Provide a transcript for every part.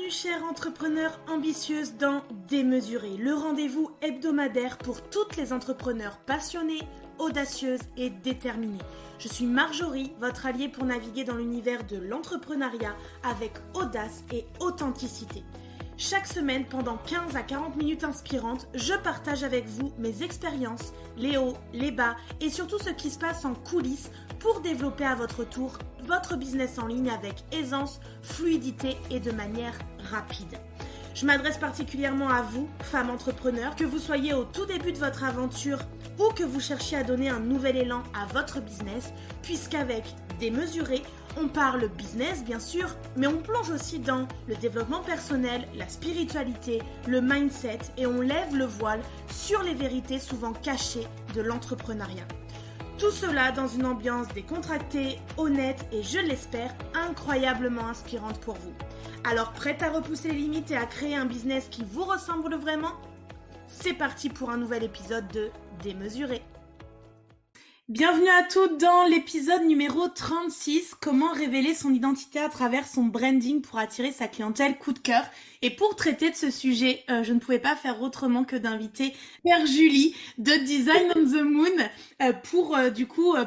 Bienvenue chère entrepreneur ambitieuse dans Démesuré, le rendez-vous hebdomadaire pour toutes les entrepreneurs passionnées, audacieuses et déterminées. Je suis Marjorie, votre alliée pour naviguer dans l'univers de l'entrepreneuriat avec audace et authenticité. Chaque semaine, pendant 15 à 40 minutes inspirantes, je partage avec vous mes expériences, les hauts, les bas et surtout ce qui se passe en coulisses pour développer à votre tour votre business en ligne avec aisance, fluidité et de manière rapide. Je m'adresse particulièrement à vous, femmes entrepreneurs, que vous soyez au tout début de votre aventure ou que vous cherchiez à donner un nouvel élan à votre business, puisqu'avec Démesuré, on parle business bien sûr, mais on plonge aussi dans le développement personnel, la spiritualité, le mindset et on lève le voile sur les vérités souvent cachées de l'entrepreneuriat. Tout cela dans une ambiance décontractée, honnête et je l'espère incroyablement inspirante pour vous. Alors prête à repousser les limites et à créer un business qui vous ressemble vraiment ? C'est parti pour un nouvel épisode de Démesuré. Bienvenue à toutes dans l'épisode numéro 36, comment révéler son identité à travers son branding pour attirer sa clientèle coup de cœur. Et pour traiter de ce sujet, je ne pouvais pas faire autrement que d'inviter Père Julie de Design on the Moon pour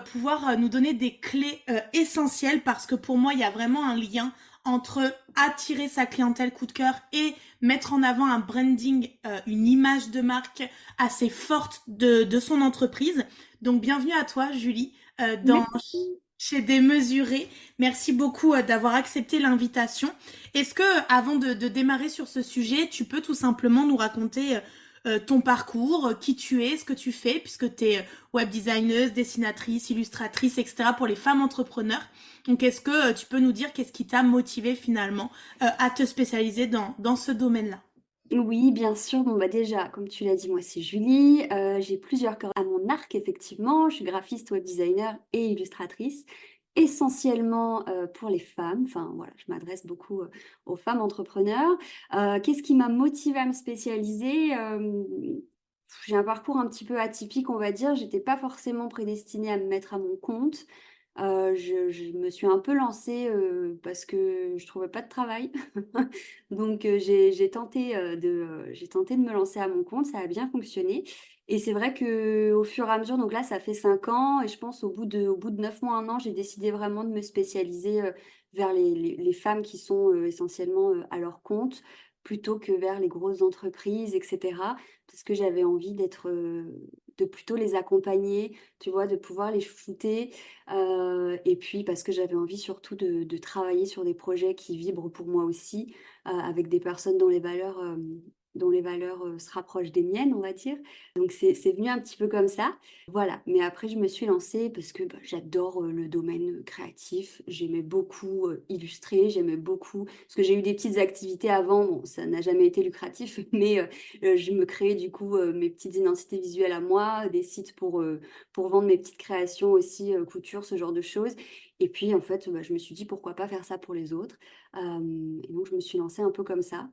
pouvoir nous donner des clés essentielles parce que pour moi, il y a vraiment un lien entre attirer sa clientèle coup de cœur et mettre en avant un branding, une image de marque assez forte de son entreprise. Donc, bienvenue à toi, Julie, Merci. chez Démesuré. Merci beaucoup d'avoir accepté l'invitation. Est-ce que, avant de démarrer sur ce sujet, tu peux tout simplement nous raconter ton parcours, qui tu es, ce que tu fais, puisque tu es web designeuse, dessinatrice, illustratrice, etc. pour les femmes entrepreneurs. Donc, est-ce que tu peux nous dire qu'est-ce qui t'a motivé finalement à te spécialiser dans ce domaine-là? Oui, bien sûr. Bon, bah déjà, comme tu l'as dit, moi c'est Julie. J'ai plusieurs cordes à mon arc, effectivement. Je suis graphiste, web designer et illustratrice, essentiellement pour les femmes. Enfin, voilà, je m'adresse beaucoup aux femmes entrepreneurs. Qu'est-ce qui m'a motivée à me spécialiser? J'ai un parcours un petit peu atypique, on va dire. J'étais pas forcément prédestinée à me mettre à mon compte. Je me suis un peu lancée parce que je trouvais pas de travail. Donc j'ai tenté de me lancer à mon compte, ça a bien fonctionné. Et c'est vrai que au fur et à mesure, donc là ça fait 5 ans et je pense au bout de 9 mois, un an, j'ai décidé vraiment de me spécialiser vers les femmes qui sont essentiellement à leur compte plutôt que vers les grosses entreprises, etc. Parce que j'avais envie de plutôt les accompagner, tu vois, de pouvoir les chouchouter. Et puis parce que j'avais envie surtout de travailler sur des projets qui vibrent pour moi aussi, avec des personnes dont les valeurs, se rapprochent des miennes, on va dire. Donc c'est venu un petit peu comme ça. Voilà, mais après je me suis lancée parce que, bah, j'adore, le domaine, créatif. J'aimais beaucoup, illustrer, j'aimais beaucoup parce que j'ai eu des petites activités avant, bon ça n'a jamais été lucratif, mais je me créais du coup, mes petites identités visuelles à moi, des sites pour vendre mes petites créations aussi, couture, ce genre de choses. Et puis en fait, bah, je me suis dit: «Pourquoi pas faire ça pour les autres?» Et donc je me suis lancée un peu comme ça.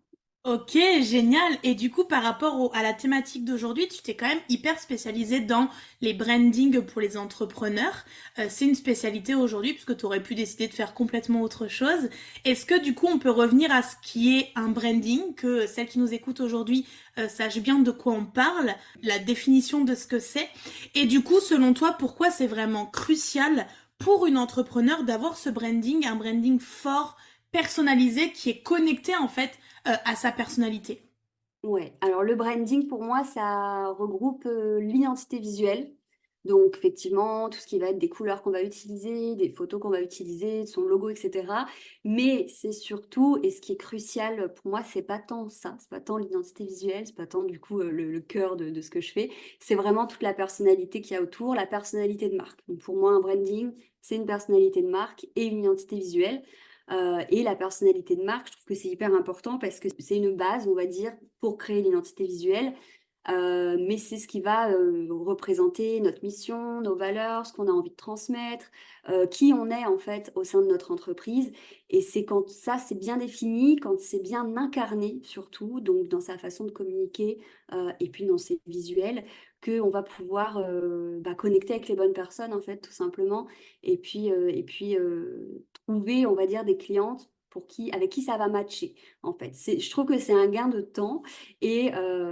Ok, génial. Et du coup, par rapport à la thématique d'aujourd'hui, tu t'es quand même hyper spécialisée dans les brandings pour les entrepreneurs. C'est une spécialité aujourd'hui puisque tu aurais pu décider de faire complètement autre chose. Est-ce que du coup, on peut revenir à ce qui est un branding, que celles qui nous écoutent aujourd'hui sachent bien de quoi on parle, la définition de ce que c'est. Et du coup, selon toi, pourquoi c'est vraiment crucial pour une entrepreneur d'avoir ce branding, un branding fort, personnalisé, qui est connecté en fait à sa personnalité. Ouais, alors le branding pour moi, ça regroupe, l'identité visuelle. Donc effectivement, tout ce qui va être des couleurs qu'on va utiliser, des photos qu'on va utiliser, son logo et cetera. Mais c'est surtout et ce qui est crucial, pour moi, c'est pas tant ça, c'est pas tant l'identité visuelle, c'est pas tant du coup, le cœur de ce que je fais. C'est vraiment toute la personnalité qu'il y a autour, la personnalité de marque. Donc pour moi, un branding, c'est une personnalité de marque et une identité visuelle. Et la personnalité de marque, je trouve que c'est hyper important parce que c'est une base, on va dire, pour créer l'identité visuelle. Mais c'est ce qui va représenter notre mission, nos valeurs, ce qu'on a envie de transmettre, qui on est en fait au sein de notre entreprise. Et c'est quand ça c'est bien défini, quand c'est bien incarné surtout, donc dans sa façon de communiquer et puis dans ses visuels, qu'on va pouvoir bah, connecter avec les bonnes personnes en fait, tout simplement. Et puis trouver, on va dire, des clientes avec qui ça va matcher, en fait. Je trouve que c'est un gain de temps et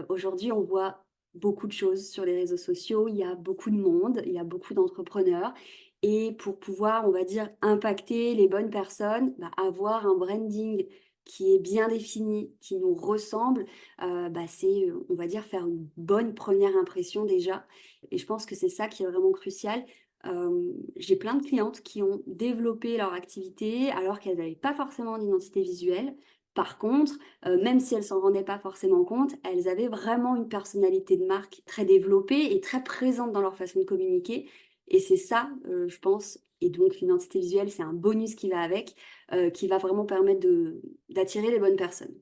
aujourd'hui, on voit beaucoup de choses sur les réseaux sociaux. Il y a beaucoup de monde, il y a beaucoup d'entrepreneurs. Et pour pouvoir, on va dire, impacter les bonnes personnes, avoir un branding qui est bien défini, qui nous ressemble, c'est, on va dire, faire une bonne première impression déjà. Et je pense que c'est ça qui est vraiment crucial. J'ai plein de clientes qui ont développé leur activité alors qu'elles n'avaient pas forcément d'identité visuelle. Par contre, même si elles s'en rendaient pas forcément compte, elles avaient vraiment une personnalité de marque très développée et très présente dans leur façon de communiquer. Et c'est ça, je pense, et donc l'identité visuelle, c'est un bonus qui va avec, qui va vraiment permettre d'attirer les bonnes personnes.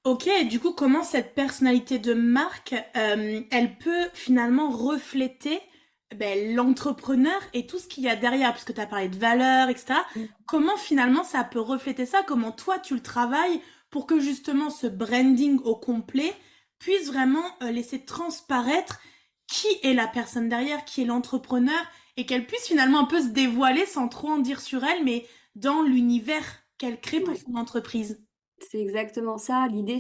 Ok, et du coup, comment cette personnalité de marque, elle peut finalement refléter l'entrepreneur et tout ce qu'il y a derrière, parce que tu as parlé de valeurs, etc. Comment finalement ça peut refléter ça? Comment toi tu le travailles pour que justement ce branding au complet puisse vraiment laisser transparaître qui est la personne derrière, qui est l'entrepreneur, et qu'elle puisse finalement un peu se dévoiler sans trop en dire sur elle, mais dans l'univers qu'elle crée pour Ouais. son entreprise. C'est exactement ça. L'idée,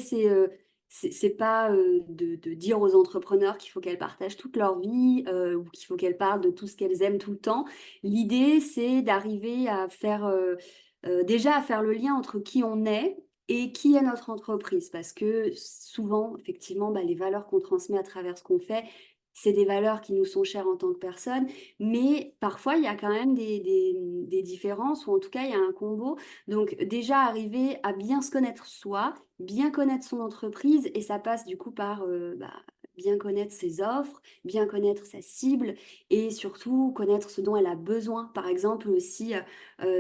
c'est pas de dire aux entrepreneurs qu'il faut qu'elles partagent toute leur vie ou qu'il faut qu'elles parlent de tout ce qu'elles aiment tout le temps. L'idée, c'est d'arriver à faire déjà à faire le lien entre qui on est et qui est notre entreprise. Parce que souvent, effectivement, les valeurs qu'on transmet à travers ce qu'on fait, c'est des valeurs qui nous sont chères en tant que personne, mais parfois il y a quand même des différences, ou en tout cas il y a un combo. Donc déjà arriver à bien se connaître soi, bien connaître son entreprise, et ça passe du coup par bien connaître ses offres, bien connaître sa cible, et surtout connaître ce dont elle a besoin. Par exemple, si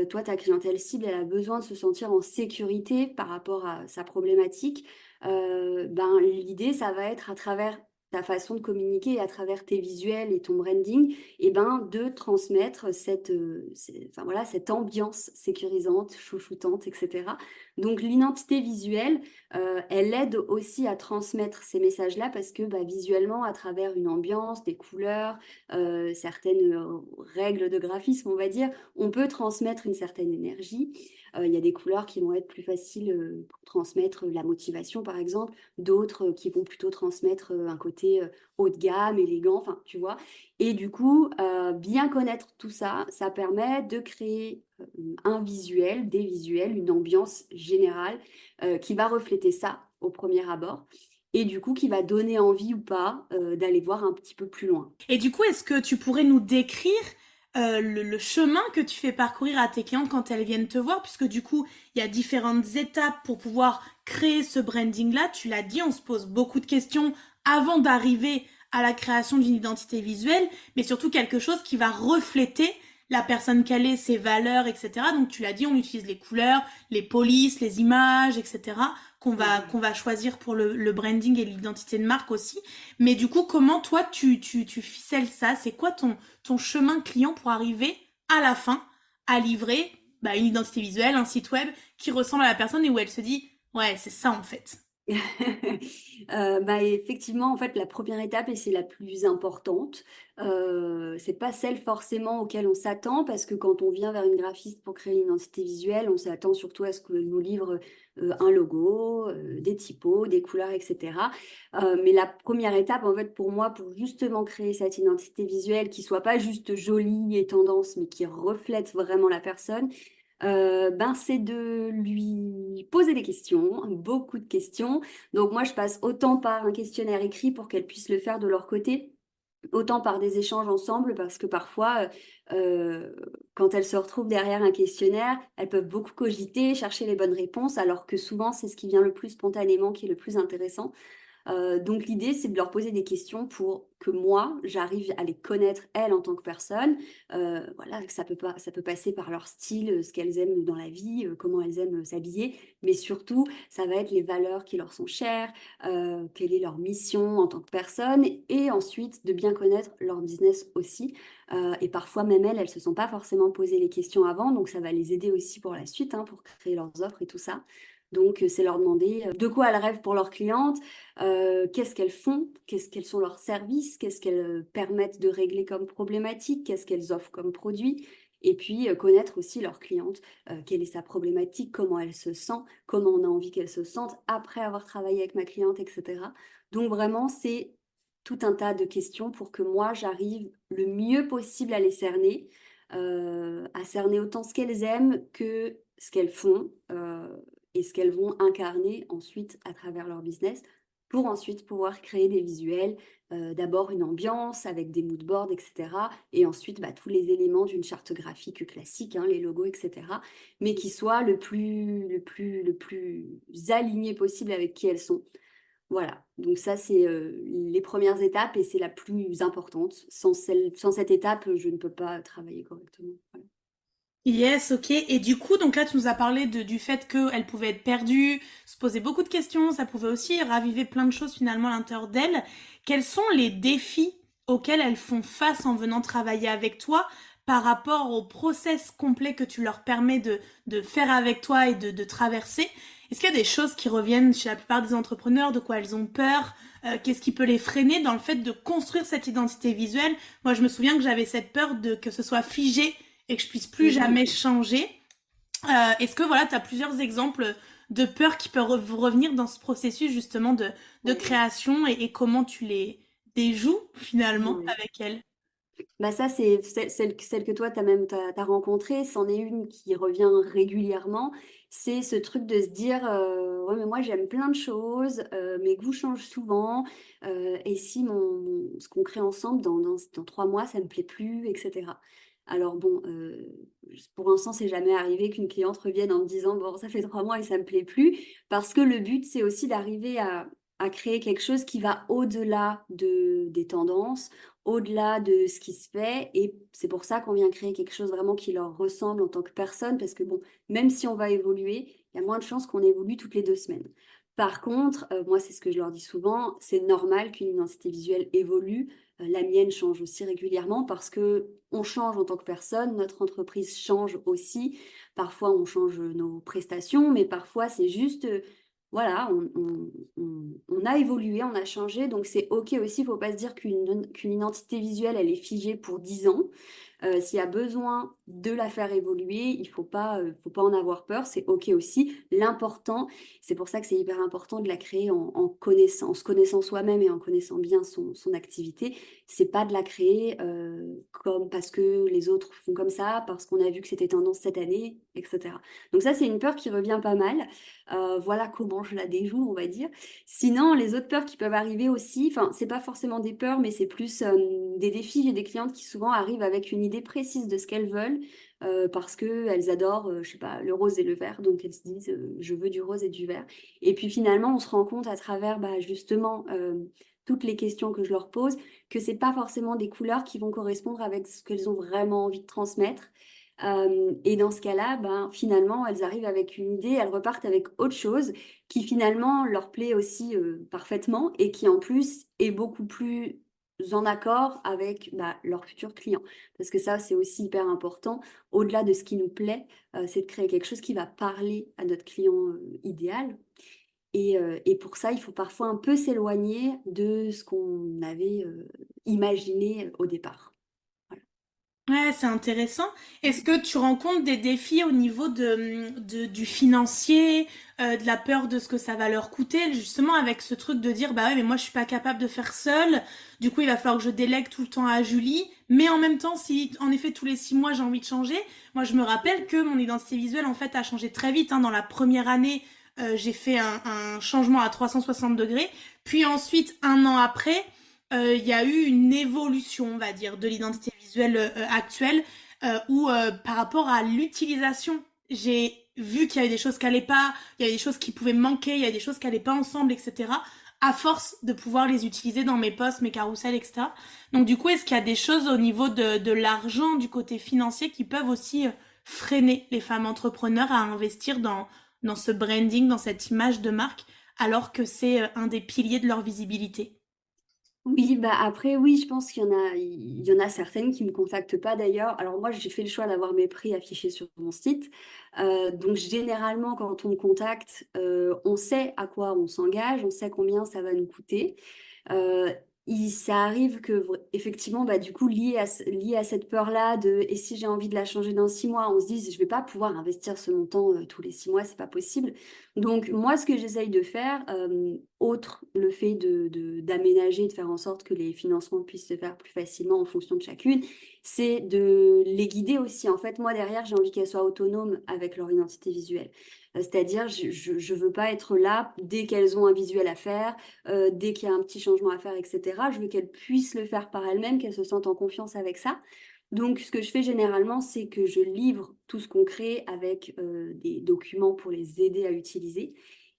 toi, ta clientèle cible, elle a besoin de se sentir en sécurité par rapport à sa problématique, l'idée, ça va être à travers ta façon de communiquer et à travers tes visuels et ton branding, de transmettre cette ambiance sécurisante, chouchoutante, etc. Donc l'identité visuelle, elle aide aussi à transmettre ces messages-là parce que visuellement, à travers une ambiance, des couleurs, certaines règles de graphisme, on va dire, on peut transmettre une certaine énergie. Il y a des couleurs qui vont être plus faciles pour transmettre la motivation, par exemple, d'autres qui vont plutôt transmettre un côté haut de gamme, élégant, enfin, tu vois. Et du coup, bien connaître tout ça, ça permet de créer un visuel, des visuels, une ambiance générale qui va refléter ça au premier abord et du coup qui va donner envie ou pas d'aller voir un petit peu plus loin. Et du coup, est-ce que tu pourrais nous décrire le chemin que tu fais parcourir à tes clientes quand elles viennent te voir, puisque du coup, il y a différentes étapes pour pouvoir créer ce branding-là. Tu l'as dit, on se pose beaucoup de questions avant d'arriver à la création d'une identité visuelle, mais surtout quelque chose qui va refléter la personne qu'elle est, ses valeurs, etc. Donc tu l'as dit, on utilise les couleurs, les polices, les images, etc. qu'on va choisir pour le branding et l'identité de marque aussi. Mais du coup, comment toi, tu ficelles ça? C'est quoi ton chemin client pour arriver à la fin à livrer une identité visuelle, un site web qui ressemble à la personne et où elle se dit, ouais, c'est ça en fait. Effectivement, en fait, la première étape, et c'est la plus importante, c'est pas celle forcément auquel on s'attend, parce que quand on vient vers une graphiste pour créer une identité visuelle, on s'attend surtout à ce qu'elle nous livre un logo, des typos, des couleurs, etc. Mais la première étape, en fait, pour moi, pour justement créer cette identité visuelle qui soit pas juste jolie et tendance, mais qui reflète vraiment la personne, c'est de lui poser des questions, beaucoup de questions. Donc moi, je passe autant par un questionnaire écrit pour qu'elle puisse le faire de leur côté, autant par des échanges ensemble, parce que parfois, quand elles se retrouvent derrière un questionnaire, elles peuvent beaucoup cogiter, chercher les bonnes réponses, alors que souvent, c'est ce qui vient le plus spontanément, qui est le plus intéressant. Donc l'idée, c'est de leur poser des questions pour que moi, j'arrive à les connaître elles en tant que personne. Voilà, ça peut passer par leur style, ce qu'elles aiment dans la vie, comment elles aiment s'habiller, mais surtout, ça va être les valeurs qui leur sont chères, quelle est leur mission en tant que personne, et ensuite de bien connaître leur business aussi. Et parfois même elles se sont pas forcément posé les questions avant, donc ça va les aider aussi pour la suite, hein, pour créer leurs offres et tout ça. Donc, c'est leur demander de quoi elles rêvent pour leurs clientes, qu'est-ce qu'elles font, quels sont leurs services, qu'est-ce qu'elles permettent de régler comme problématique, qu'est-ce qu'elles offrent comme produit. Et puis connaître aussi leur cliente, quelle est sa problématique, comment elle se sent, comment on a envie qu'elle se sente après avoir travaillé avec ma cliente, etc. Donc vraiment, c'est tout un tas de questions pour que moi, j'arrive le mieux possible à les cerner, à cerner autant ce qu'elles aiment que ce qu'elles font et ce qu'elles vont incarner ensuite à travers leur business pour ensuite pouvoir créer des visuels, d'abord une ambiance avec des mood boards, etc. Et ensuite bah, tous les éléments d'une charte graphique classique, hein, les logos, etc. Mais qui soient le plus alignés possible avec qui elles sont. Voilà, donc ça c'est les premières étapes et c'est la plus importante. Sans cette étape, je ne peux pas travailler correctement. Voilà. Yes, ok. Et du coup, donc là, tu nous as parlé du fait qu'elle pouvait être perdue, se poser beaucoup de questions, ça pouvait aussi raviver plein de choses finalement à l'intérieur d'elle. Quels sont les défis auxquels elles font face en venant travailler avec toi par rapport au process complet que tu leur permets de faire avec toi et de traverser? Est-ce qu'il y a des choses qui reviennent chez la plupart des entrepreneurs, de quoi elles ont peur? Qu'est-ce qui peut les freiner dans le fait de construire cette identité visuelle? Moi, je me souviens que j'avais cette peur de que ce soit figé et que je puisse plus Mhm. jamais changer. Est-ce que voilà, tu as plusieurs exemples de peurs qui peuvent revenir dans ce processus justement de Ouais. création et comment tu les déjoues finalement Ouais. avec elles? Bah ça, c'est celle que toi, t'as rencontrée, c'en est une qui revient régulièrement. C'est ce truc de se dire, ouais, mais moi j'aime plein de choses, mes goûts changent souvent, et si ce qu'on crée ensemble dans 3 mois, ça me plaît plus, etc. Alors bon, pour l'instant, c'est jamais arrivé qu'une cliente revienne en me disant, bon, ça fait 3 mois et ça me plaît plus, parce que le but, c'est aussi d'arriver à créer quelque chose qui va au-delà des tendances, au-delà de ce qui se fait. Et c'est pour ça qu'on vient créer quelque chose vraiment qui leur ressemble en tant que personne, parce que bon, même si on va évoluer, il y a moins de chances qu'on évolue toutes les 2 semaines. Par contre, moi, c'est ce que je leur dis souvent, c'est normal qu'une identité visuelle évolue. La mienne change aussi régulièrement parce que on change en tant que personne, notre entreprise change aussi. Parfois, on change nos prestations, mais parfois, c'est juste, voilà, on a évolué, on a changé, donc c'est OK aussi. Il ne faut pas se dire qu'une identité visuelle, elle est figée pour 10 ans. S'il y a besoin de la faire évoluer, il faut pas en avoir peur, c'est OK aussi. L'important, c'est pour ça que c'est hyper important de la créer en se connaissant soi-même et en connaissant bien son activité. C'est pas de la créer comme parce que les autres font comme ça, parce qu'on a vu que c'était tendance cette année, etc. Donc ça, c'est une peur qui revient pas mal. Voilà comment je la déjoue, on va dire. Sinon, les autres peurs qui peuvent arriver aussi, enfin, c'est pas forcément des peurs, mais c'est plus des défis. J'ai des clientes qui souvent arrivent avec une idée précise de ce qu'elles veulent parce qu'elles adorent, je sais pas, le rose et le vert. Donc elles se disent, je veux du rose et du vert. Et puis finalement, on se rend compte à travers bah, justement toutes les questions que je leur pose que c'est pas forcément des couleurs qui vont correspondre avec ce qu'elles ont vraiment envie de transmettre. Et dans ce cas-là, ben, finalement, elles arrivent avec une idée, elles repartent avec autre chose qui finalement leur plaît aussi parfaitement et qui en plus est beaucoup plus en accord avec bah, leurs futurs clients. Parce que ça, c'est aussi hyper important. Au-delà de ce qui nous plaît, c'est de créer quelque chose qui va parler à notre client idéal. Et pour ça, il faut parfois un peu s'éloigner de ce qu'on avait imaginé au départ. Voilà. Ouais, c'est intéressant. Est-ce que tu rencontres des défis au niveau du financier, de la peur de ce que ça va leur coûter, justement avec ce truc de dire, bah ouais, mais moi je suis pas capable de faire seule, du coup il va falloir que je délègue tout le temps à Julie, mais en même temps, si en effet tous les 6 mois j'ai envie de changer, moi je me rappelle que mon identité visuelle en fait a changé très vite, hein. Dans la première année, j'ai fait un changement à 360 degrés, puis ensuite, un an après, il y a eu une évolution, on va dire, de l'identité visuelle actuelle, où par rapport à l'utilisation, j'ai vu qu'il y avait des choses qui n'allaient pas, il y avait des choses qui pouvaient me manquer, il y avait des choses qui n'allaient pas ensemble, etc. À force de pouvoir les utiliser dans mes posts, mes carousels, etc. Donc du coup, est-ce qu'il y a des choses au niveau de l'argent, du côté financier, qui peuvent aussi freiner les femmes entrepreneurs à investir dans ce branding, dans cette image de marque, alors que c'est un des piliers de leur visibilité? Oui, bah après, oui, je pense qu'il y en a certaines qui ne me contactent pas d'ailleurs. Alors moi, j'ai fait le choix d'avoir mes prix affichés sur mon site. Donc généralement, quand on me contacte, on sait à quoi on s'engage, on sait combien ça va nous coûter. Euh, ça arrive que effectivement, bah, du coup, lié à cette peur-là de et si j'ai envie de la changer dans 6 mois, on se dit je vais pas pouvoir investir ce montant tous les 6 mois, c'est pas possible. Donc moi, ce que j'essaye de faire, autre le fait d'aménager, de faire en sorte que les financements puissent se faire plus facilement en fonction de chacune, c'est de les guider aussi. En fait, moi derrière, j'ai envie qu'elles soient autonomes avec leur identité visuelle. C'est-à-dire, je veux pas être là dès qu'elles ont un visuel à faire, dès qu'il y a un petit changement à faire, etc. Je veux qu'elles puissent le faire par elles-mêmes, qu'elles se sentent en confiance avec ça. Donc, ce que je fais généralement, c'est que je livre tout ce qu'on crée avec des documents pour les aider à utiliser.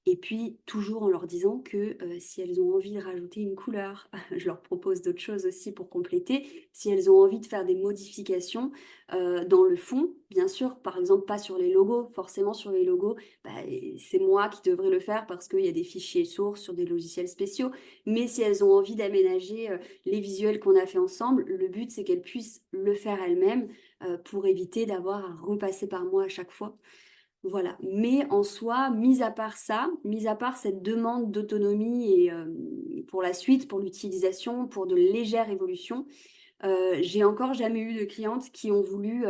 Et puis, toujours en leur disant que si elles ont envie de rajouter une couleur, je leur propose d'autres choses aussi pour compléter. Si elles ont envie de faire des modifications dans le fond, bien sûr, par exemple, pas sur les logos. Forcément, sur les logos, bah, c'est moi qui devrais le faire parce qu'il y a des fichiers sources sur des logiciels spéciaux. Mais si elles ont envie d'aménager les visuels qu'on a fait ensemble, le but, c'est qu'elles puissent le faire elles-mêmes pour éviter d'avoir à repasser par moi à chaque fois. Voilà. Mais en soi, mis à part ça, mis à part cette demande d'autonomie et pour la suite, pour l'utilisation, pour de légères évolutions, j'ai encore jamais eu de clientes qui ont voulu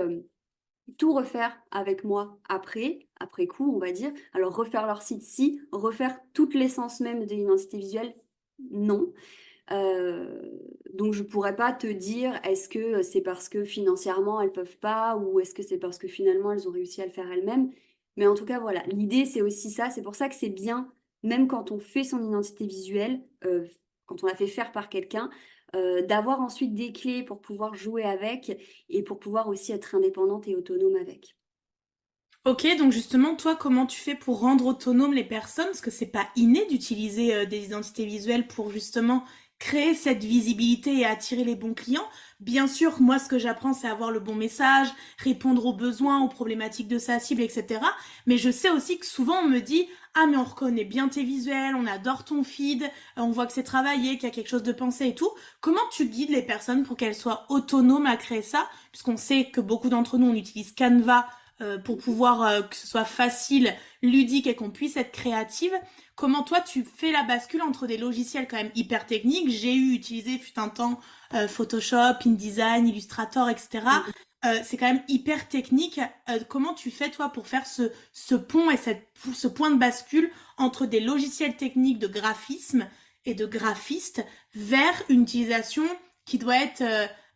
tout refaire avec moi après coup, on va dire. Alors refaire leur site, si, refaire toute l'essence même de l'identité visuelle, non. Euh, donc je pourrais pas te dire est-ce que c'est parce que financièrement elles peuvent pas ou est-ce que c'est parce que finalement elles ont réussi à le faire elles-mêmes. Mais en tout cas voilà, l'idée c'est aussi ça, c'est pour ça que c'est bien, même quand on fait son identité visuelle, quand on la fait faire par quelqu'un, d'avoir ensuite des clés pour pouvoir jouer avec et pour pouvoir aussi être indépendante et autonome avec. Ok, donc justement, toi, comment tu fais pour rendre autonomes les personnes? Parce que c'est pas inné d'utiliser des identités visuelles pour justement créer cette visibilité et attirer les bons clients. Bien sûr, moi, ce que j'apprends, c'est avoir le bon message, répondre aux besoins, aux problématiques de sa cible, etc. Mais je sais aussi que souvent, on me dit, ah, mais on reconnaît bien tes visuels, on adore ton feed, on voit que c'est travaillé, qu'il y a quelque chose de pensé et tout. Comment tu guides les personnes pour qu'elles soient autonomes à créer ça? Puisqu'on sait que beaucoup d'entre nous, on utilise Canva pour pouvoir que ce soit facile, ludique et qu'on puisse être créative. Comment toi tu fais la bascule entre des logiciels quand même hyper techniques? J'ai eu utilisé fut un temps Photoshop, InDesign, Illustrator, etc. C'est quand même hyper technique. Comment tu fais toi pour faire ce pont et ce point de bascule entre des logiciels techniques de graphisme et de graphiste vers une utilisation qui doit être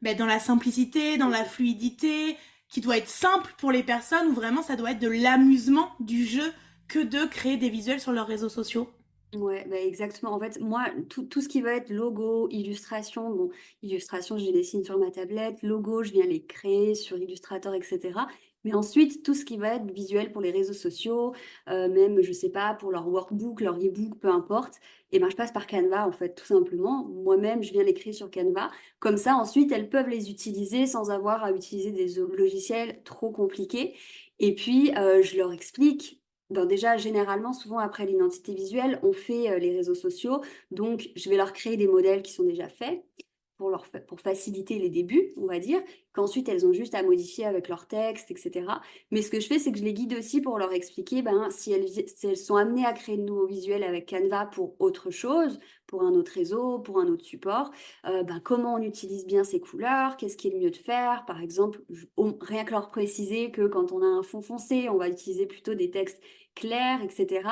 dans la simplicité, dans la fluidité, qui doit être simple pour les personnes, ou vraiment ça doit être de l'amusement du jeu que de créer des visuels sur leurs réseaux sociaux. Ouais, bah exactement. En fait, moi, tout ce qui va être logo, illustration, bon, illustration, je les dessine sur ma tablette, logo, je viens les créer sur Illustrator, etc. Mais ensuite, tout ce qui va être visuel pour les réseaux sociaux, même, je sais pas, pour leur workbook, leur ebook, peu importe, et ben, je passe par Canva, en fait, tout simplement. Moi-même, je viens les créer sur Canva. Comme ça, ensuite, elles peuvent les utiliser sans avoir à utiliser des logiciels trop compliqués. Et puis, je leur explique. Ben déjà, généralement, souvent après l'identité visuelle, on fait les réseaux sociaux. Donc, je vais leur créer des modèles qui sont déjà faits pour faciliter les débuts, on va dire, qu'ensuite elles ont juste à modifier avec leur texte, etc. Mais ce que je fais, c'est que je les guide aussi pour leur expliquer ben, si elles sont amenées à créer de nouveaux visuels avec Canva pour autre chose, pour un autre réseau, pour un autre support, ben, comment on utilise bien ces couleurs, qu'est-ce qui est le mieux de faire. Par exemple, rien que leur préciser que quand on a un fond foncé, on va utiliser plutôt des textes clairs, etc.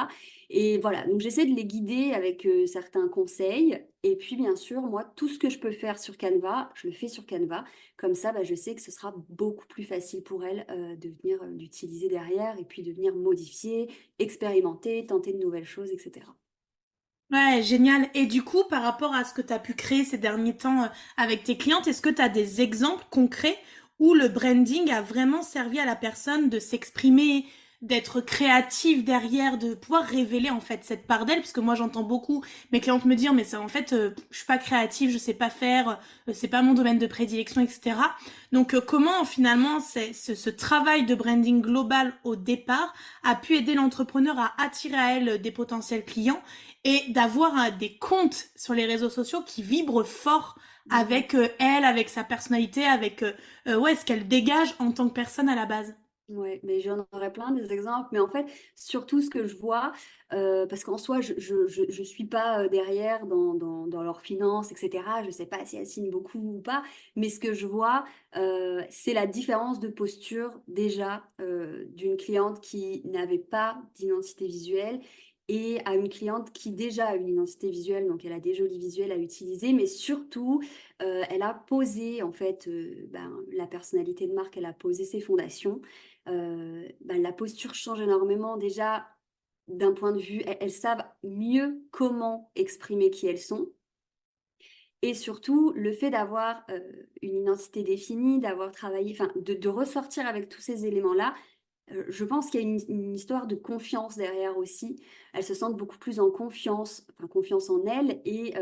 Et voilà, donc j'essaie de les guider avec certains conseils. Et puis, bien sûr, moi, tout ce que je peux faire sur Canva, je le fais sur Canva. Comme ça, bah, je sais que ce sera beaucoup plus facile pour elles de venir l'utiliser derrière et puis de venir modifier, expérimenter, tenter de nouvelles choses, etc. Ouais, génial. Et du coup, par rapport à ce que tu as pu créer ces derniers temps avec tes clientes, est-ce que tu as des exemples concrets où le branding a vraiment servi à la personne de s'exprimer, d'être créative derrière, de pouvoir révéler en fait cette part d'elle? Parce que moi, j'entends beaucoup mes clientes me dire, mais ça, en fait, je suis pas créative, je sais pas faire, c'est pas mon domaine de prédilection, etc. Donc, comment finalement ce travail de branding global au départ a pu aider l'entrepreneur à attirer à elle des potentiels clients et d'avoir des comptes sur les réseaux sociaux qui vibrent fort Mhm. avec elle, avec sa personnalité, avec ouais, ce qu'elle dégage en tant que personne à la base. Ouais, mais j'en aurais plein des exemples. Mais en fait, surtout ce que je vois, parce qu'en soi, je suis pas derrière dans leurs finances, etc. Je sais pas si elles signent beaucoup ou pas. Mais ce que je vois, c'est la différence de posture déjà d'une cliente qui n'avait pas d'identité visuelle et à une cliente qui déjà a une identité visuelle, donc elle a des jolis visuels à utiliser, mais surtout, elle a posé en fait la personnalité de marque, elle a posé ses fondations. La posture change énormément déjà d'un point de vue, elles savent mieux comment exprimer qui elles sont. Et surtout, le fait d'avoir une identité définie, d'avoir travaillé, enfin, de ressortir avec tous ces éléments-là, je pense qu'il y a une histoire de confiance derrière aussi. Elles se sentent beaucoup plus en confiance, enfin, confiance en elles et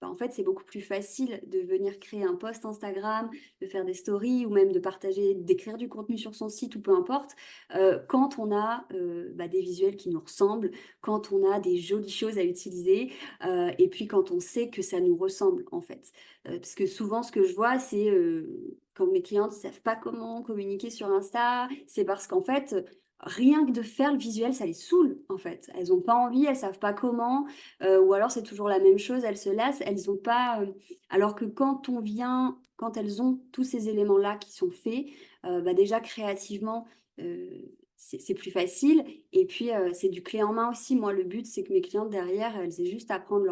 en fait, c'est beaucoup plus facile de venir créer un post Instagram, de faire des stories ou même de partager, d'écrire du contenu sur son site ou peu importe, quand on a des visuels qui nous ressemblent, quand on a des jolies choses à utiliser et puis quand on sait que ça nous ressemble en fait. Parce que souvent, ce que je vois, c'est quand mes clientes ne savent pas comment communiquer sur Insta, c'est parce qu'en fait, rien que de faire le visuel, ça les saoule en fait. Elles n'ont pas envie, elles savent pas comment. Ou alors c'est toujours la même chose, elles se lassent, elles ont pas. Alors que quand on vient, quand elles ont tous ces éléments-là qui sont faits, déjà créativement, euh, c'est plus facile. Et puis c'est du clé en main aussi. Moi, le but, c'est que mes clientes derrière, elles aient juste à prendre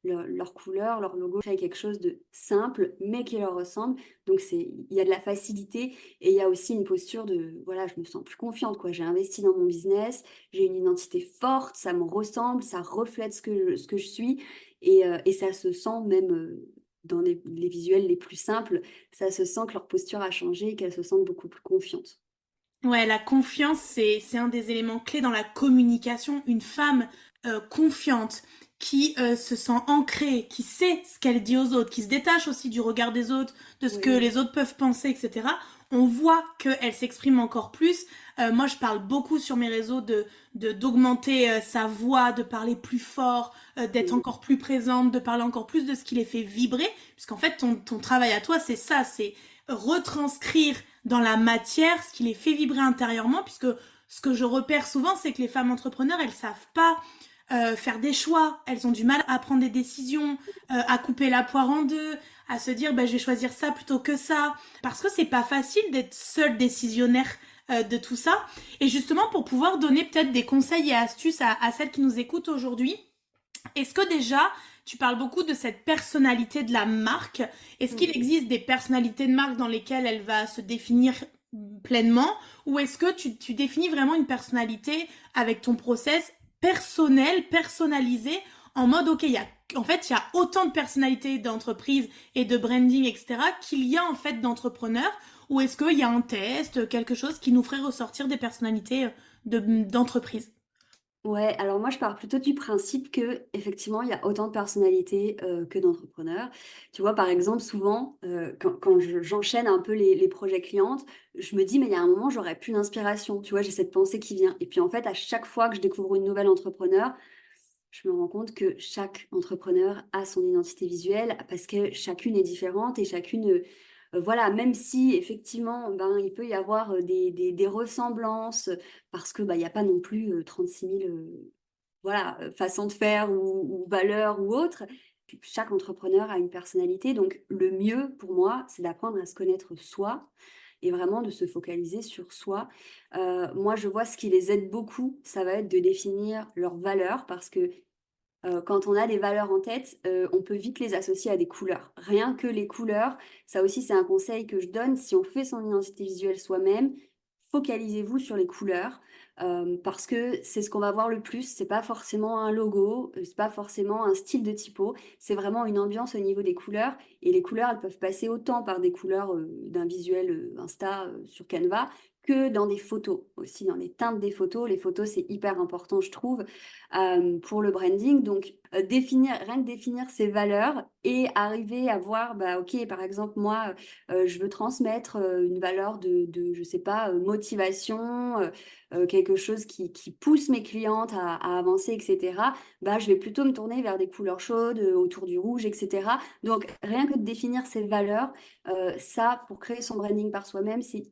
leur couleur, leur logo, créer quelque chose de simple, mais qui leur ressemble. Donc il y a de la facilité et il y a aussi une posture de, voilà, je me sens plus confiante, quoi. J'ai investi dans mon business, j'ai une identité forte, ça me ressemble, ça reflète ce que je suis et ça se sent même dans les visuels les plus simples, ça se sent que leur posture a changé et qu'elles se sentent beaucoup plus confiantes. Ouais, la confiance, c'est un des éléments clés dans la communication. Une femme confiante, qui se sent ancrée, qui sait ce qu'elle dit aux autres, qui se détache aussi du regard des autres, de ce que Oui, les autres peuvent penser, etc. On voit qu'elle s'exprime encore plus. Moi, je parle beaucoup sur mes réseaux d'augmenter sa voix, de parler plus fort, d'être oui, encore plus présente, de parler encore plus de ce qui les fait vibrer. Puisqu'en fait, ton travail à toi, c'est ça, c'est retranscrire dans la matière ce qui les fait vibrer intérieurement, puisque ce que je repère souvent, c'est que les femmes entrepreneurs, elles savent pas faire des choix, elles ont du mal à prendre des décisions, à couper la poire en deux, à se dire bah, je vais choisir ça plutôt que ça, parce que c'est pas facile d'être seule décisionnaire de tout ça. Et justement, pour pouvoir donner peut-être des conseils et astuces à celles qui nous écoutent aujourd'hui, est-ce que déjà, tu parles beaucoup de cette personnalité de la marque? Est-ce qu'il oui. existe des personnalités de marque dans lesquelles elle va se définir pleinement? Ou est-ce que tu définis vraiment une personnalité avec ton process personnel, personnalisé, en mode, ok, en fait, il y a autant de personnalités d'entreprise et de branding, etc., qu'il y a en fait d'entrepreneurs? Ou est-ce qu'il y a un test, quelque chose qui nous ferait ressortir des personnalités d'entreprise? Ouais, alors moi je pars plutôt du principe que effectivement il y a autant de personnalités que d'entrepreneurs. Tu vois, par exemple, souvent quand j'enchaîne un peu les projets clientes, je me dis mais il y a un moment j'aurais plus d'inspiration. Tu vois, j'ai cette pensée qui vient. Et puis en fait, à chaque fois que je découvre une nouvelle entrepreneur, je me rends compte que chaque entrepreneur a son identité visuelle parce que chacune est différente et chacune, voilà, même si effectivement, il peut y avoir des ressemblances parce que il n'y a pas non plus 36 000 voilà, façons de faire ou valeurs ou autres. Chaque entrepreneur a une personnalité. Donc, le mieux pour moi, c'est d'apprendre à se connaître soi et vraiment de se focaliser sur soi. Moi, je vois ce qui les aide beaucoup, ça va être de définir leurs valeurs parce que quand on a des valeurs en tête, on peut vite les associer à des couleurs. Rien que les couleurs, ça aussi c'est un conseil que je donne, si on fait son identité visuelle soi-même, focalisez-vous sur les couleurs, parce que c'est ce qu'on va voir le plus. C'est pas forcément un logo, c'est pas forcément un style de typo, c'est vraiment une ambiance au niveau des couleurs. Et les couleurs, elles peuvent passer autant par des couleurs d'un visuel Insta sur Canva que dans des photos, aussi dans les teintes des photos. Les photos, c'est hyper important, je trouve pour le branding. Donc, rien que définir ses valeurs et arriver à voir, bah, ok, par exemple, moi, je veux transmettre une valeur je sais pas, motivation, quelque chose qui pousse mes clientes à avancer, etc. Bah, je vais plutôt me tourner vers des couleurs chaudes, autour du rouge, etc. Donc, rien que de définir ses valeurs, ça, pour créer son branding par soi-même, c'est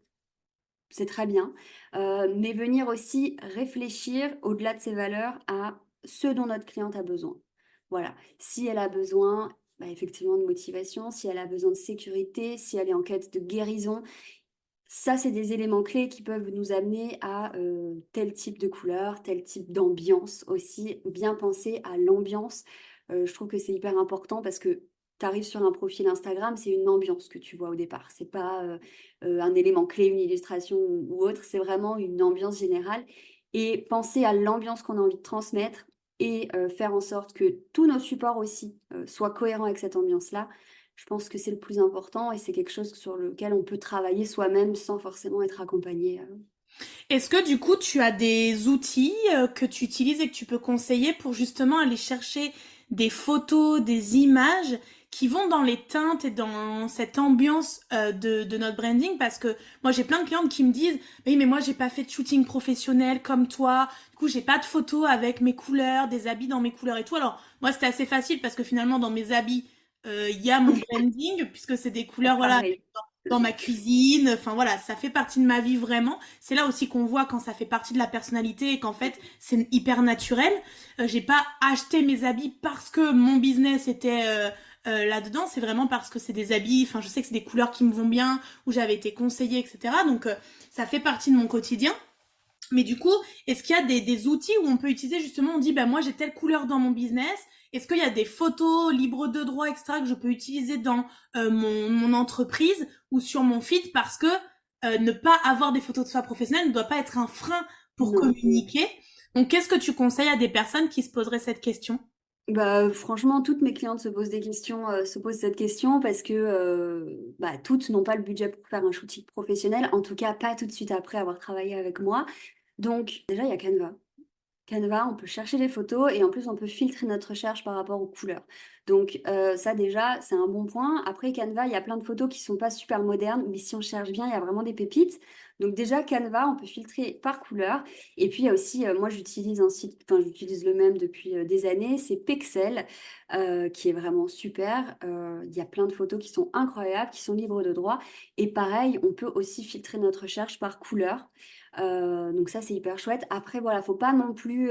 c'est très bien, mais venir aussi réfléchir au-delà de ces valeurs à ce dont notre cliente a besoin. Voilà. Si elle a besoin, bah, effectivement de motivation, si elle a besoin de sécurité, si elle est en quête de guérison, ça, c'est des éléments clés qui peuvent nous amener à, tel type de couleur, tel type d'ambiance aussi. Bien penser à l'ambiance, je trouve que c'est hyper important parce que tu arrives sur un profil Instagram, c'est une ambiance que tu vois au départ. C'est pas, un élément clé, une illustration ou autre, c'est vraiment une ambiance générale et penser à l'ambiance qu'on a envie de transmettre et faire en sorte que tous nos supports aussi, soient cohérents avec cette ambiance-là. Je pense que c'est le plus important et c'est quelque chose sur lequel on peut travailler soi-même sans forcément être accompagné. Est-ce que du coup tu as des outils que tu utilises et que tu peux conseiller pour justement aller chercher des photos, des images qui vont dans les teintes et dans cette ambiance de notre branding? Parce que moi j'ai plein de clientes qui me disent oui mais moi j'ai pas fait de shooting professionnel comme toi, du coup j'ai pas de photos avec mes couleurs, des habits dans mes couleurs et tout. Alors moi c'était assez facile parce que finalement dans mes habits il y a mon branding puisque c'est des couleurs voilà Pareil. dans ma cuisine, enfin voilà, ça fait partie de ma vie vraiment. C'est là aussi qu'on voit quand ça fait partie de la personnalité et qu'en fait c'est hyper naturel. J'ai pas acheté mes habits parce que mon business était là-dedans, c'est vraiment parce que c'est des habits, enfin je sais que c'est des couleurs qui me vont bien, où j'avais été conseillée, etc. Donc ça fait partie de mon quotidien. Mais du coup, est-ce qu'il y a des outils où on peut utiliser justement, on dit, bah moi j'ai telle couleur dans mon business, est-ce qu'il y a des photos libres de droit, etc., que je peux utiliser dans mon entreprise ou sur mon feed parce que ne pas avoir des photos de soi professionnelles ne doit pas être un frein pour Non. communiquer. Donc, qu'est-ce que tu conseilles à des personnes qui se poseraient cette question? Bah, franchement, toutes mes clientes se posent cette question parce que, bah, toutes n'ont pas le budget pour faire un shooting professionnel, en tout cas pas tout de suite après avoir travaillé avec moi. Donc déjà, il y a Canva. Canva, on peut chercher les photos et en plus on peut filtrer notre recherche par rapport aux couleurs. Donc ça déjà, c'est un bon point. Après Canva, il y a plein de photos qui sont pas super modernes, mais si on cherche bien, il y a vraiment des pépites. Donc déjà Canva, on peut filtrer par couleur. Et puis il y a aussi, moi j'utilise un site, enfin j'utilise le même depuis des années, c'est Pexel, qui est vraiment super. Il y a plein de photos qui sont incroyables, qui sont libres de droit. Et pareil, on peut aussi filtrer notre recherche par couleur. Donc ça, c'est hyper chouette. Après, voilà, faut pas non plus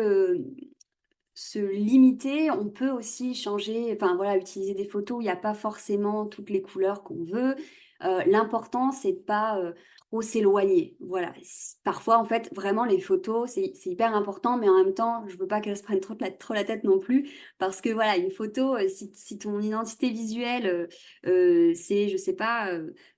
se limiter. On peut aussi changer, enfin voilà, utiliser des photos où il n'y a pas forcément toutes les couleurs qu'on veut. L'important, c'est de pas trop s'éloigner. Voilà. Parfois, en fait, vraiment, les photos, c'est hyper important, mais en même temps, je veux pas qu'elles se prennent trop la tête non plus, parce que voilà, une photo, si ton identité visuelle, c'est, je sais pas,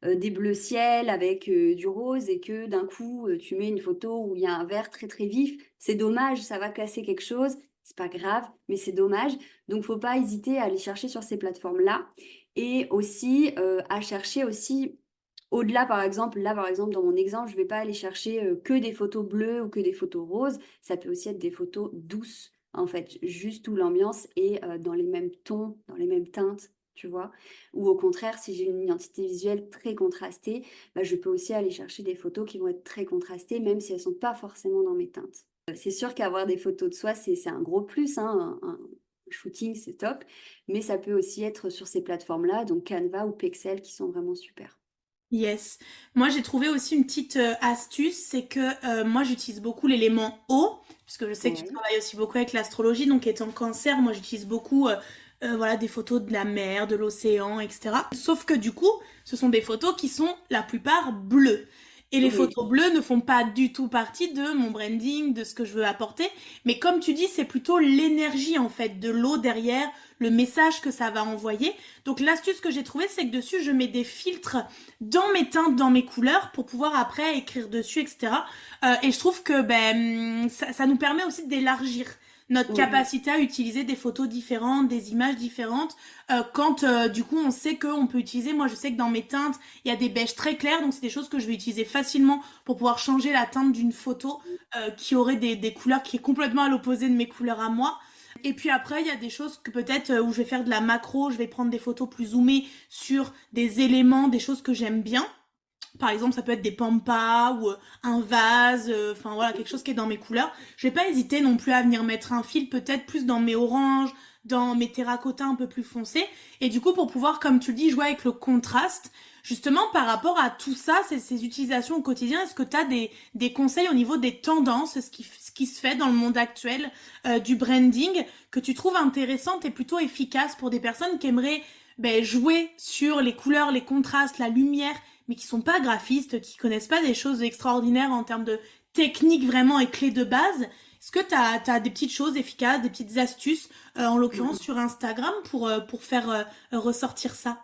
des bleus ciel avec du rose et que d'un coup, tu mets une photo où il y a un vert très très vif, c'est dommage, ça va casser quelque chose. C'est pas grave, mais c'est dommage. Donc, faut pas hésiter à aller chercher sur ces plateformes-là et aussi à chercher aussi au-delà, par exemple, là, par exemple, dans mon exemple, je vais pas aller chercher que des photos bleues ou que des photos roses. Ça peut aussi être des photos douces, en fait, juste où l'ambiance est dans les mêmes tons, dans les mêmes teintes, tu vois. Ou au contraire, si j'ai une identité visuelle très contrastée, bah, je peux aussi aller chercher des photos qui vont être très contrastées, même si elles sont pas forcément dans mes teintes. C'est sûr qu'avoir des photos de soi, c'est un gros plus, hein, un shooting, c'est top, mais ça peut aussi être sur ces plateformes-là, donc Canva ou Pexel, qui sont vraiment super. Yes. Moi, j'ai trouvé aussi une petite astuce, c'est que moi, j'utilise beaucoup l'élément eau, puisque je sais que tu Ouais. travailles aussi beaucoup avec l'astrologie, donc étant cancer, moi, j'utilise beaucoup voilà, des photos de la mer, de l'océan, etc. Sauf que du coup, ce sont des photos qui sont la plupart bleues. Et les Oui. photos bleues ne font pas du tout partie de mon branding, de ce que je veux apporter. Mais comme tu dis, c'est plutôt l'énergie, en fait, de l'eau derrière, le message que ça va envoyer. Donc l'astuce que j'ai trouvée, c'est que dessus, je mets des filtres dans mes teintes, dans mes couleurs, pour pouvoir après écrire dessus, etc. Et je trouve que ça nous permet aussi d'élargir notre Oui. capacité à utiliser des photos différentes, des images différentes, quand du coup on sait qu'on peut utiliser, moi je sais que dans mes teintes, il y a des beiges très clairs, donc c'est des choses que je vais utiliser facilement pour pouvoir changer la teinte d'une photo qui aurait des couleurs qui est complètement à l'opposé de mes couleurs à moi. Et puis après, il y a des choses que peut-être où je vais faire de la macro, je vais prendre des photos plus zoomées sur des éléments, des choses que j'aime bien. Par exemple, ça peut être des pampas ou un vase, enfin voilà, quelque chose qui est dans mes couleurs. Je vais pas hésiter non plus à venir mettre un fil peut-être plus dans mes oranges, dans mes terracotta un peu plus foncés. Et du coup, pour pouvoir, comme tu le dis, jouer avec le contraste, justement, par rapport à tout ça, ces utilisations au quotidien, est-ce que tu as des conseils au niveau des tendances, ce qui se fait dans le monde actuel du branding, que tu trouves intéressante et plutôt efficace pour des personnes qui aimeraient jouer sur les couleurs, les contrastes, la lumière, mais qui sont pas graphistes, qui connaissent pas des choses extraordinaires en termes de technique vraiment et clés de base. Est-ce que tu as des petites choses efficaces, des petites astuces, en l'occurrence sur Instagram, pour faire ressortir ça?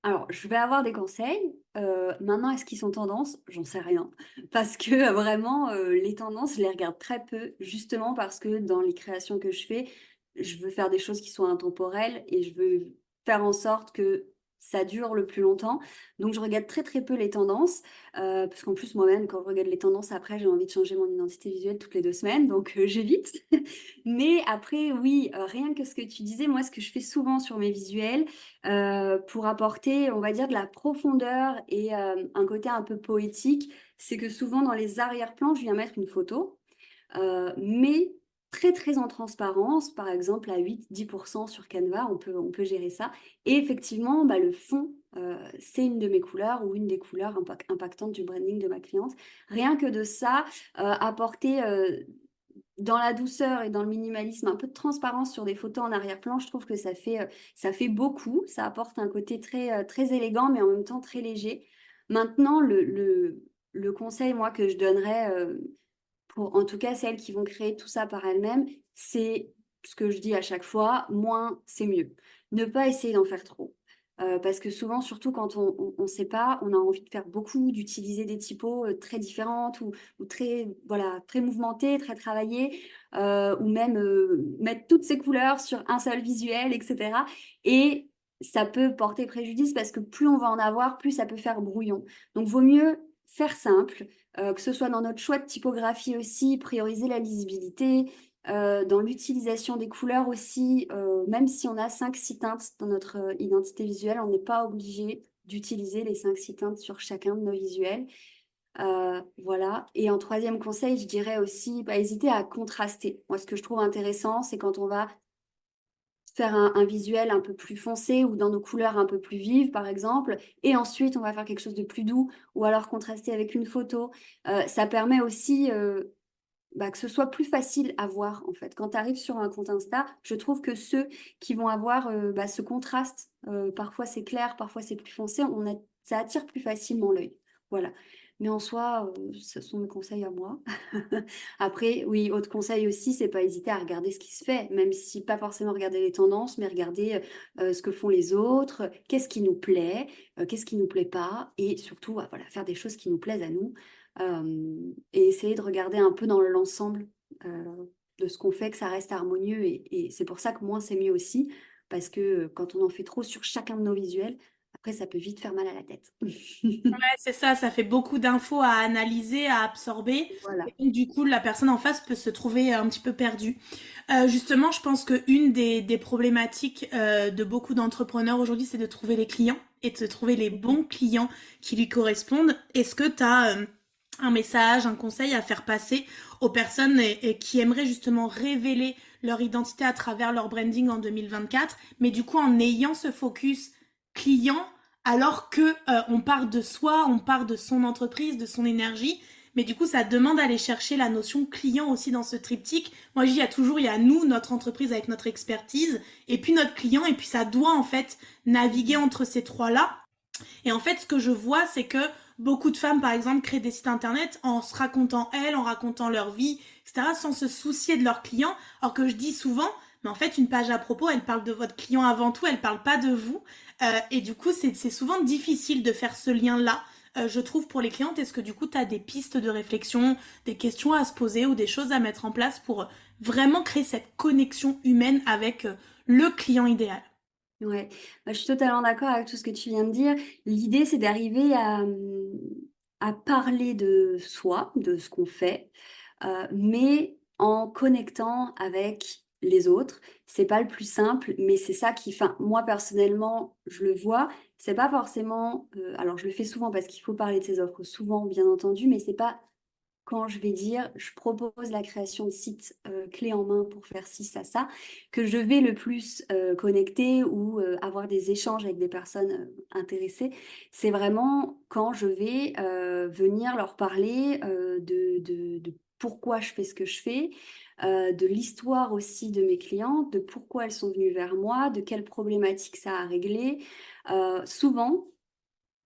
Alors, je vais avoir des conseils. Maintenant, est-ce qu'ils sont tendances? J'en sais rien. Parce que vraiment, les tendances, je les regarde très peu, justement parce que dans les créations que je fais, je veux faire des choses qui soient intemporelles et je veux faire en sorte que ça dure le plus longtemps. Donc, je regarde très très peu les tendances, parce qu'en plus, moi-même, quand je regarde les tendances, après, j'ai envie de changer mon identité visuelle toutes les 2 semaines, donc j'évite. Mais après, oui, rien que ce que tu disais, moi, ce que je fais souvent sur mes visuels, pour apporter, on va dire, de la profondeur et un côté un peu poétique, c'est que souvent dans les arrière-plans, je viens mettre une photo, mais très très en transparence, par exemple à 8-10% sur Canva, on peut gérer ça. Et effectivement, bah, le fond, c'est une de mes couleurs ou une des couleurs impactantes du branding de ma cliente. Rien que de ça, apporter dans la douceur et dans le minimalisme, un peu de transparence sur des photos en arrière-plan, je trouve que ça fait beaucoup. Ça apporte un côté très, très élégant, mais en même temps très léger. Maintenant, le conseil, moi, que je donnerais, pour en tout cas celles qui vont créer tout ça par elles-mêmes, c'est ce que je dis à chaque fois, moins, c'est mieux. Ne pas essayer d'en faire trop. Parce que souvent, surtout quand on sait pas, on a envie de faire beaucoup, d'utiliser des typos très différentes ou très, voilà, très mouvementées, très travaillées, ou même mettre toutes ces couleurs sur un seul visuel, etc. Et ça peut porter préjudice parce que plus on va en avoir, plus ça peut faire brouillon. Donc, vaut mieux faire simple, que ce soit dans notre choix de typographie aussi, prioriser la lisibilité, dans l'utilisation des couleurs aussi, même si on a 5-6 teintes dans notre identité visuelle, on n'est pas obligé d'utiliser les 5-6 teintes sur chacun de nos visuels. Voilà. Et en troisième conseil, je dirais aussi, pas hésiter à contraster. Moi, ce que je trouve intéressant, c'est quand on va faire un visuel un peu plus foncé ou dans nos couleurs un peu plus vives, par exemple, et ensuite on va faire quelque chose de plus doux ou alors contraster avec une photo. Ça permet aussi que ce soit plus facile à voir en fait. Quand tu arrives sur un compte Insta, je trouve que ceux qui vont avoir ce contraste, parfois c'est clair, parfois c'est plus foncé, ça attire plus facilement l'œil. Voilà. Mais en soi, ce sont mes conseils à moi. Après, oui, autre conseil aussi, c'est pas hésiter à regarder ce qui se fait, même si pas forcément regarder les tendances, mais regarder ce que font les autres, qu'est-ce qui nous plaît, qu'est-ce qui nous plaît pas, et surtout, voilà, faire des choses qui nous plaisent à nous, et essayer de regarder un peu dans l'ensemble de ce qu'on fait, que ça reste harmonieux, et c'est pour ça que moins c'est mieux aussi, parce que quand on en fait trop sur chacun de nos visuels, après ça peut vite faire mal à la tête. Ouais, c'est ça fait beaucoup d'infos à analyser, à absorber. Voilà. Et donc, du coup, la personne en face peut se trouver un petit peu perdue. Justement, je pense que une des problématiques de beaucoup d'entrepreneurs aujourd'hui, c'est de trouver les clients et de trouver les bons clients qui lui correspondent. Est-ce que tu as un message, un conseil à faire passer aux personnes et qui aimeraient justement révéler leur identité à travers leur branding en 2024, mais du coup en ayant ce focus client alors que on part de soi, on part de son entreprise, de son énergie, mais du coup ça demande d'aller chercher la notion client aussi dans ce triptyque. Moi je dis il y a nous, notre entreprise avec notre expertise, et puis notre client, et puis ça doit en fait naviguer entre ces trois-là. Et en fait, ce que je vois, c'est que beaucoup de femmes, par exemple, créent des sites internet en se racontant elles, en racontant leur vie, etc., sans se soucier de leurs clients. Alors que je dis souvent, mais en fait, une page à propos, elle parle de votre client avant tout, elle parle pas de vous. Et du coup, c'est souvent difficile de faire ce lien-là, je trouve, pour les clientes. Est-ce que du coup, tu as des pistes de réflexion, des questions à se poser ou des choses à mettre en place pour vraiment créer cette connexion humaine avec le client idéal? Ouais, bah, je suis totalement d'accord avec tout ce que tu viens de dire. L'idée, c'est d'arriver à parler de soi, de ce qu'on fait, mais en connectant avec les autres. C'est pas le plus simple, mais c'est ça qui, enfin, moi personnellement, je le vois. C'est pas forcément, alors je le fais souvent parce qu'il faut parler de ses offres souvent, bien entendu, mais c'est pas quand je vais dire je propose la création de sites clés en main pour faire ci, ça, que je vais le plus connecter ou avoir des échanges avec des personnes intéressées, c'est vraiment quand je vais venir leur parler de pourquoi je fais ce que je fais, de l'histoire aussi de mes clientes, de pourquoi elles sont venues vers moi, de quelles problématiques ça a réglé. Souvent,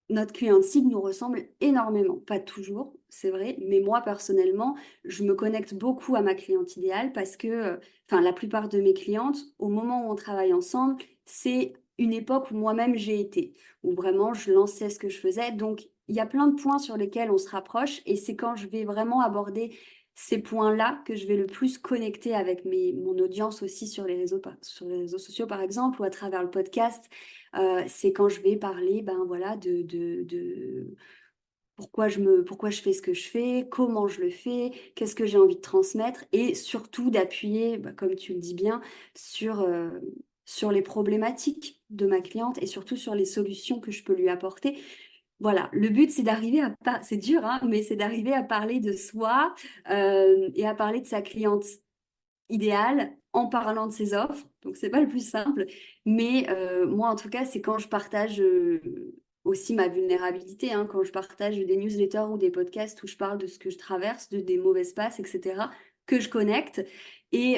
notre client cible nous ressemble énormément, pas toujours, c'est vrai, mais moi personnellement, je me connecte beaucoup à ma cliente idéale parce que, enfin, la plupart de mes clientes, au moment où on travaille ensemble, c'est une époque où moi-même j'ai été, où vraiment je lançais ce que je faisais. Donc, il y a plein de points sur lesquels on se rapproche et c'est quand je vais vraiment aborder ces points-là que je vais le plus connecter avec mon audience aussi sur les réseaux, sur les réseaux sociaux, par exemple, ou à travers le podcast. C'est quand je vais parler, ben voilà, de pourquoi je fais ce que je fais, comment je le fais, qu'est-ce que j'ai envie de transmettre, et surtout d'appuyer, bah, comme tu le dis bien, sur les problématiques de ma cliente et surtout sur les solutions que je peux lui apporter. Voilà, le but, c'est d'arriver à c'est dur, hein, mais c'est d'arriver à parler de soi et à parler de sa cliente idéal en parlant de ses offres. Donc, c'est pas le plus simple. Mais moi, en tout cas, c'est quand je partage aussi ma vulnérabilité, hein, quand je partage des newsletters ou des podcasts où je parle de ce que je traverse, de des mauvaises passes, etc., que je connecte. Et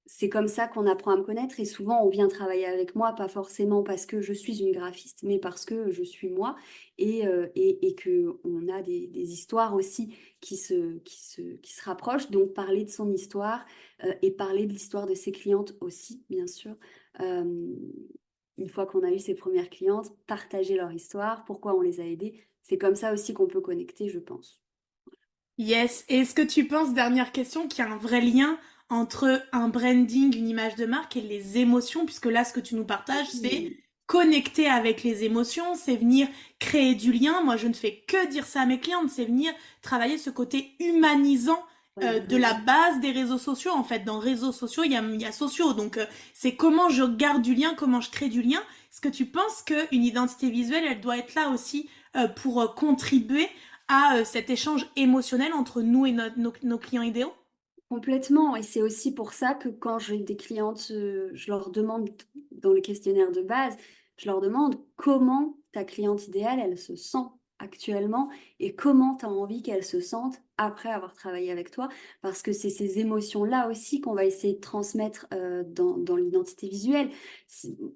c'est comme ça qu'on apprend à me connaître. Et souvent, on vient travailler avec moi, pas forcément parce que je suis une graphiste, mais parce que je suis moi et qu'on a des histoires aussi qui se rapprochent. Donc, parler de son histoire et parler de l'histoire de ses clientes aussi, bien sûr. Euh, une fois qu'on a eu ses premières clientes, partager leur histoire, pourquoi on les a aidées. C'est comme ça aussi qu'on peut connecter, je pense. Yes. Et est-ce que tu penses, dernière question, qu'il y a un vrai lien entre un branding, une image de marque et les émotions, puisque là, ce que tu nous partages, c'est Hmm. connecter avec les émotions, c'est venir créer du lien. Moi, je ne fais que dire ça à mes clientes, c'est venir travailler ce côté humanisant Ouais, de ouais. la base des réseaux sociaux. En fait, dans réseaux sociaux, il y a sociaux. Donc, c'est comment je garde du lien, comment je crée du lien. Est-ce que tu penses qu'une identité visuelle, elle doit être là aussi pour contribuer à cet échange émotionnel entre nous et nos clients idéaux? Complètement. Et c'est aussi pour ça que quand j'ai des clientes, je leur demande dans le questionnaire de base, je leur demande comment ta cliente idéale, elle se sent actuellement et comment tu as envie qu'elle se sente après avoir travaillé avec toi. Parce que c'est ces émotions-là aussi qu'on va essayer de transmettre dans l'identité visuelle.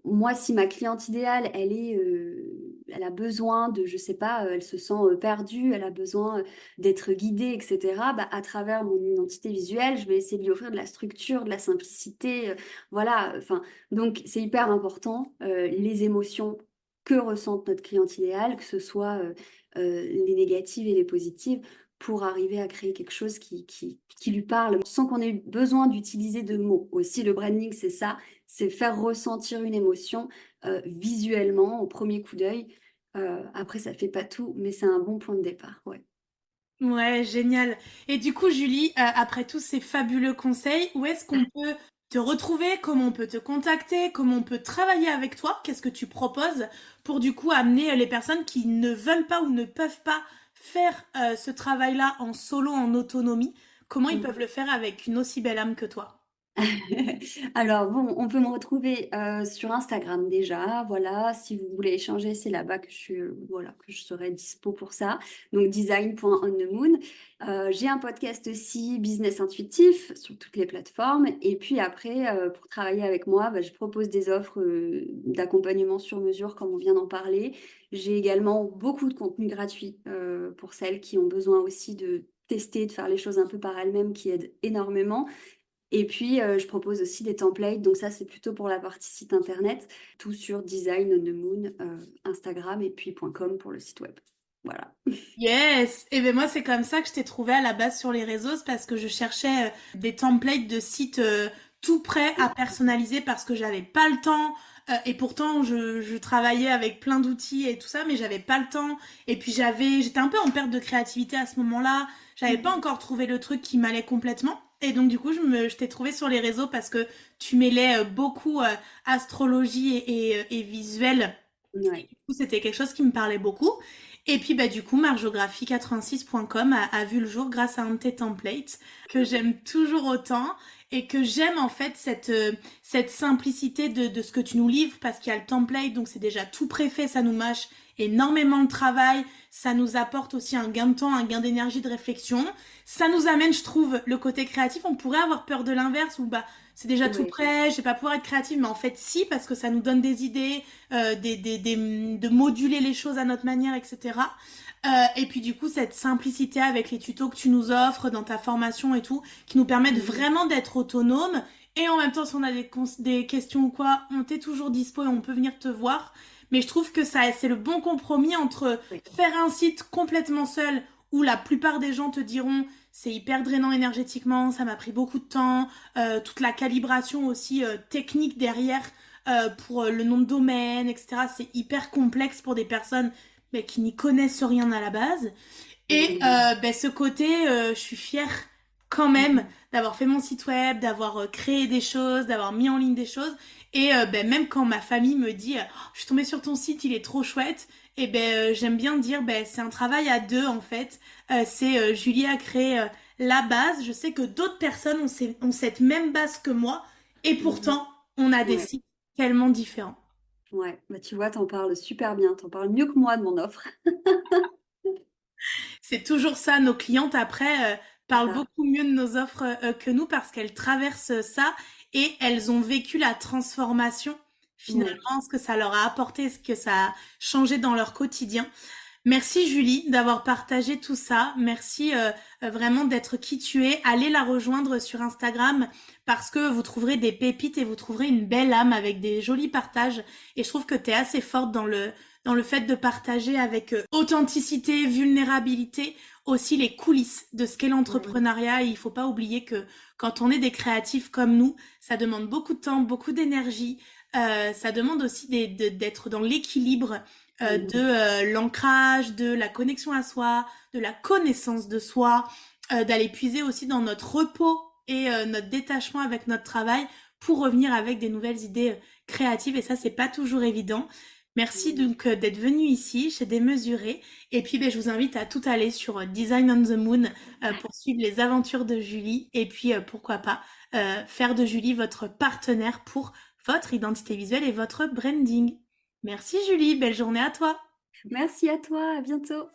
Moi, si ma cliente idéale, elle a besoin de, je sais pas, elle se sent perdue, elle a besoin d'être guidée, etc., bah, à travers mon identité visuelle, je vais essayer de lui offrir de la structure, de la simplicité. Voilà, enfin, donc c'est hyper important, les émotions que ressente notre cliente idéale, que ce soit les négatives et les positives, pour arriver à créer quelque chose qui lui parle, sans qu'on ait besoin d'utiliser de mots. Aussi, le branding, c'est ça, c'est faire ressentir une émotion visuellement, au premier coup d'œil. Après, ça fait pas tout, mais c'est un bon point de départ, ouais. Ouais, génial. Et du coup, Julie, après tous ces fabuleux conseils, où est-ce qu'on peut te retrouver? Comment on peut te contacter? Comment on peut travailler avec toi? Qu'est-ce que tu proposes pour du coup amener les personnes qui ne veulent pas ou ne peuvent pas faire ce travail-là en solo, en autonomie? Comment ils peuvent le faire avec une aussi belle âme que toi? Alors bon, on peut me retrouver sur Instagram déjà, voilà, si vous voulez échanger, c'est là-bas que voilà, que je serai dispo pour ça. Donc design.onthemoon. J'ai un podcast aussi, Business Intuitif, sur toutes les plateformes. Et puis après, pour travailler avec moi, bah, je propose des offres d'accompagnement sur mesure, comme on vient d'en parler. J'ai également beaucoup de contenu gratuit pour celles qui ont besoin aussi de tester, de faire les choses un peu par elles-mêmes, qui aident énormément. Et puis, je propose aussi des templates. Donc ça, c'est plutôt pour la partie site internet. Tout sur Design on the Moon, Instagram et puis .com pour le site web. Voilà. Yes! Et ben moi, c'est comme ça que je t'ai trouvé à la base sur les réseaux, c'est parce que je cherchais des templates de sites tout prêts à personnaliser parce que j'avais pas le temps. Et pourtant, je travaillais avec plein d'outils et tout ça, mais j'avais pas le temps. Et puis j'étais un peu en perte de créativité à ce moment-là. J'avais pas Mhm. encore trouvé le truc qui m'allait complètement. Et donc du coup, je t'ai trouvé sur les réseaux parce que tu mêlais beaucoup astrologie et visuel. Ouais. Du coup, c'était quelque chose qui me parlait beaucoup. Et puis du coup, margeographie86.com a vu le jour grâce à un de tes templates que j'aime toujours autant et que j'aime en fait cette simplicité de ce que tu nous livres parce qu'il y a le template, donc c'est déjà tout préfet, ça nous mâche énormément de travail, ça nous apporte aussi un gain de temps, un gain d'énergie, de réflexion. Ça nous amène, je trouve, le côté créatif. On pourrait avoir peur de l'inverse où c'est déjà tout Oui. prêt, je vais pas pouvoir être créative, mais en fait si, parce que ça nous donne des idées, de moduler les choses à notre manière, etc. Et puis du coup, cette simplicité avec les tutos que tu nous offres dans ta formation et tout, qui nous permettent vraiment d'être autonomes. Et en même temps, si on a des questions ou quoi, on t'est toujours dispo et on peut venir te voir. Mais je trouve que ça, c'est le bon compromis entre Oui. faire un site complètement seul, où la plupart des gens te diront c'est hyper drainant énergétiquement, ça m'a pris beaucoup de temps, toute la calibration aussi technique derrière pour le nom de domaine, etc. C'est hyper complexe pour des personnes qui n'y connaissent rien à la base. Et ce côté, je suis fière quand même d'avoir fait mon site web, d'avoir créé des choses, d'avoir mis en ligne des choses. Et même quand ma famille me dit je suis tombée sur ton site, il est trop chouette, et j'aime bien dire c'est un travail à deux en fait. Julie a créé la base. Je sais que d'autres personnes ont cette même base que moi, et pourtant on a des Ouais. sites tellement différents. Ouais, tu vois, t'en parles super bien, t'en parles mieux que moi de mon offre. C'est toujours ça, nos clientes après C'est parlent ça. beaucoup mieux de nos offres que nous parce qu'elles traversent ça et elles ont vécu la transformation Ouais. finalement, ce que ça leur a apporté, ce que ça a changé dans leur quotidien. Merci Julie d'avoir partagé tout ça. Merci vraiment d'être qui tu es. Allez la rejoindre sur Instagram parce que vous trouverez des pépites et vous trouverez une belle âme avec des jolis partages. Et je trouve que tu es assez forte dans le fait de partager avec authenticité, vulnérabilité, aussi les coulisses de ce qu'est l'entrepreneuriat. Et il faut pas oublier que quand on est des créatifs comme nous, ça demande beaucoup de temps, beaucoup d'énergie. Ça demande aussi d'être dans l'équilibre de l'ancrage, de la connexion à soi, de la connaissance de soi, d'aller puiser aussi dans notre repos et notre détachement avec notre travail pour revenir avec des nouvelles idées créatives. Et ça, c'est pas toujours évident. Merci donc d'être venu ici chez Démesuré. Et puis, je vous invite à tout aller sur Design on the Moon pour suivre les aventures de Julie. Et puis, pourquoi pas, faire de Julie votre partenaire pour votre identité visuelle et votre branding. Merci Julie, belle journée à toi. Merci à toi, à bientôt.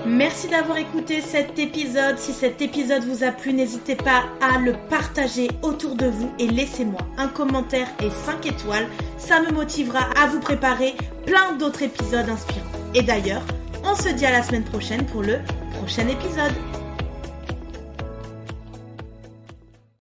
Merci d'avoir écouté cet épisode. Si cet épisode vous a plu, n'hésitez pas à le partager autour de vous et laissez-moi un commentaire et 5 étoiles. Ça me motivera à vous préparer plein d'autres épisodes inspirants. Et d'ailleurs, on se dit à la semaine prochaine pour le prochain épisode.